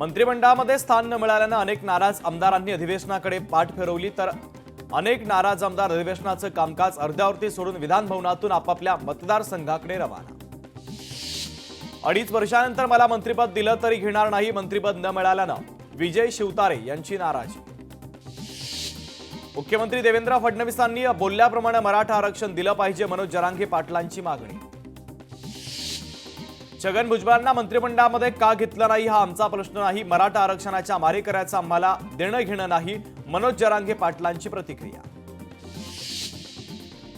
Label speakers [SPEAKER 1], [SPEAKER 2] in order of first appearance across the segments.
[SPEAKER 1] मंत्रिमंडळामध्ये स्थान न मिळाल्यानं अनेक नाराज आमदारांनी अधिवेशनाकडे पाठ फिरवली, तर अनेक नाराज आमदार अधिवेशनाचं कामकाज अर्ध्यावरती सोडून विधान भवनातून आपापल्या मतदारसंघाकडे रवाना। 2.5 वर्षांनंतर मला मंत्रिपद दिलं तरी घेणार नाही, मंत्रिपद न मिळाल्यानं विजय शिवतारे यांची नाराजी। मुख्यमंत्री देवेंद्र फडणवीसांनी बोलल्याप्रमाणे मराठा आरक्षण दिलं पाहिजे, मनोज जरांगे पाटलांची मागणी। छगन भुजबळांना मंत्रिमंडळामध्ये का घेतलं नाही हा आमचा प्रश्न नाही, मराठा आरक्षणाच्या मारेकऱ्याचं आम्हाला देणं घेणं नाही, मनोज जरांगे पाटलांची प्रतिक्रिया।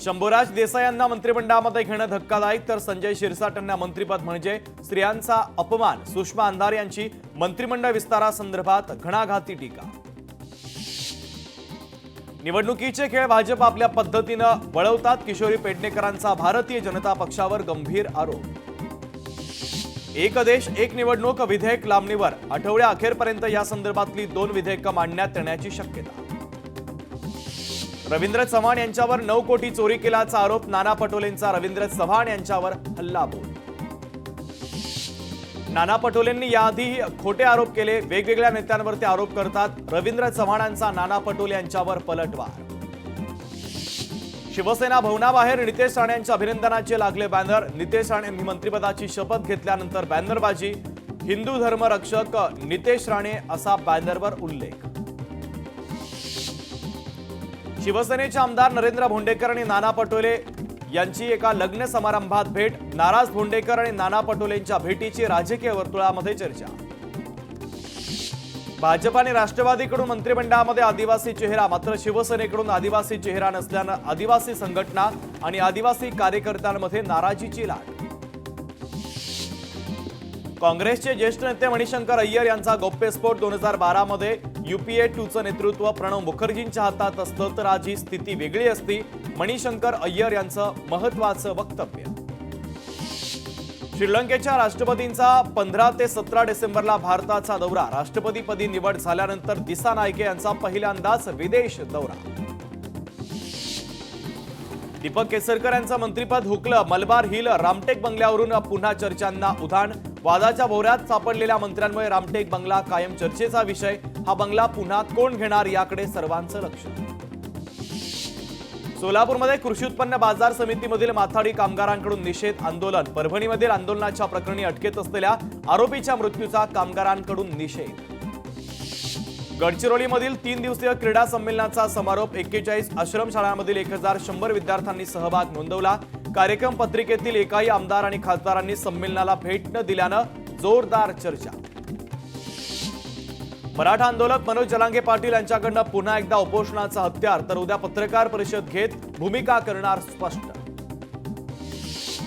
[SPEAKER 1] शंभूराज देसाई यांना मंत्रिमंडळामध्ये घेणं धक्कादायक, तर संजय शिरसाट यांना मंत्रिपद म्हणजे स्त्रियांचा अपमान, सुषमा अंधार यांची मंत्रिमंडळ विस्तारासंदर्भात घणाघाती टीका। निवडणुकीचे खेळ भाजप आपल्या पद्धतीनं वळवतात, किशोरी पेडणेकरांचा भारतीय जनता पक्षावर गंभीर आरोप। एक देश एक निवडणूक विधेयक लांबणीवर, आठवड्या अखेरपर्यंत या संदर्भातली 2 विधेयकं मांडण्यात येण्याची शक्यता। रवींद्र चव्हाण यांच्यावर 9 कोटी चोरी केल्याचा आरोप, नाना पटोलेंचा रवींद्र चव्हाण यांच्यावर हल्लाबोल। नाना पटोलेंनी याआधी खोटे आरोप केले, वेगवेगळ्या नेत्यांवरती आरोप करतात रवींद्र चव्हाणांचा नाना पटोले यांच्यावर पलटवार। शिवसेना भवनाबाहेर नितेश राणे यांच्या अभिनंदनाचे लागले बॅनर, नितेश राणेंनी मंत्रिपदाची शपथ घेतल्यानंतर बॅनरबाजी, हिंदू धर्मरक्षक नितेश राणे असा बॅनरवर उल्लेख। शिवसेनेचे आमदार नरेंद्र भोंडेकर आणि नाना पटोले यांची एका लग्न समारंभात भेट, नाराज भोंडेकर आणि नाना पटोलेंच्या भेटीची राजकीय वर्तुळामध्ये चर्चा। भाजप आणि राष्ट्रवादीकडून मंत्रिमंडळामध्ये आदिवासी चेहरा, मात्र शिवसेनेकडून आदिवासी चेहरा नसल्यानं आदिवासी संघटना आणि आदिवासी कार्यकर्त्यांमध्ये नाराजीची लाट। काँग्रेसचे ज्येष्ठ नेते मणिशंकर अय्यर यांचा गौप्यस्फोट, 2012 मध्ये UPA 2चं नेतृत्व प्रणव मुखर्जींच्या हातात असतं तर आज ही स्थिती वेगळी असती, मणिशंकर अय्यर यांचं महत्त्वाचं वक्तव्य। श्रीलंकेच्या राष्ट्रपतींचा 15 ते 17 डिसेंबरला भारताचा दौरा, राष्ट्रपतीपदी निवड झाल्यानंतर दिसानायके यांचा पहिल्यांदाच विदेश दौरा। दीपक केसरकर यांचं मंत्रिपद हुकलं, मलबार हिल रामटेक बंगल्यावरून पुन्हा चर्चांना उधाण, वादाच्या भोवऱ्यात सापडलेल्या मंत्र्यांमुळे रामटेक बंगला कायम चर्चेचा विषय, हा बंगला पुन्हा कोण घेणार याकडे सर्वांचं लक्ष। सोलापूरमध्ये कृषी उत्पन्न बाजार समितीमधील माथाडी कामगारांकडून निषेध आंदोलन, परभणीमधील आंदोलनाच्या प्रकरणी अटकेत असलेल्या आरोपीच्या मृत्यूचा कामगारांकडून निषेध। गडचिरोलीमधील 3 दिवसीय क्रीडा संमेलनाचा समारोप, 41 आश्रमशाळांमधील 1100 विद्यार्थ्यांनी सहभाग नोंदवला। कार्यक्रम पत्रिकेतील एकाही आमदार आणि खासदारांनी संमेलनाला भेट न दिल्यानं जोरदार चर्चा। मराठा आंदोलक मनोज जरांगे पाटील यांच्याकडनं पुन्हा एकदा उपोषणाचा हत्यार, तर उद्या पत्रकार परिषद घेत भूमिका करणार स्पष्ट।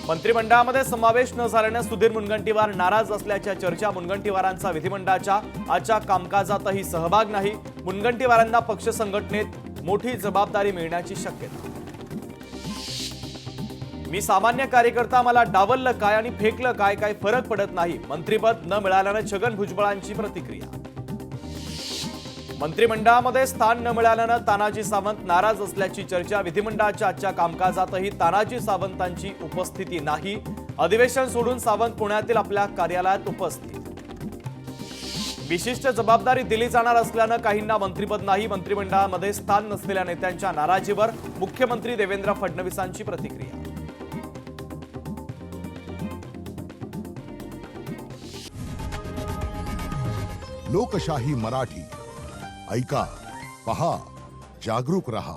[SPEAKER 1] मंत्रिमंडळामध्ये समावेश न झाल्यानं सुधीर मुनगंटीवार नाराज असल्याच्या चर्चा, मुनगंटीवारांचा विधिमंडळाच्या आजच्या कामकाजातही सहभाग नाही, मुनगंटीवारांना पक्ष संघटनेत मोठी जबाबदारी मिळण्याची शक्यता। मी सामान्य कार्यकर्ता, मला डावललं काय आणि फेकलं काय, काही फरक पडत नाही, मंत्रिपद न मिळाल्यानं छगन भुजबळांची प्रतिक्रिया। मंत्रिमंडळामध्ये स्थान न मिळाल्यानं तानाजी सावंत नाराज असल्याची चर्चा, विधिमंडळाच्या आजच्या कामकाजातही तानाजी सावंतांची उपस्थिती नाही, अधिवेशन सोडून सावंत पुण्यातील आपल्या कार्यालयात उपस्थित। विशिष्ट जबाबदारी दिली जाणार असल्यानं काहींना मंत्रिपद नाही, मंत्रिमंडळामध्ये स्थान नसलेल्या नेत्यांच्या नाराजीवर मुख्यमंत्री देवेंद्र फडणवीसांची प्रतिक्रिया।
[SPEAKER 2] लोकशाही मराठी ऐका, पहा, जागरूक रहा।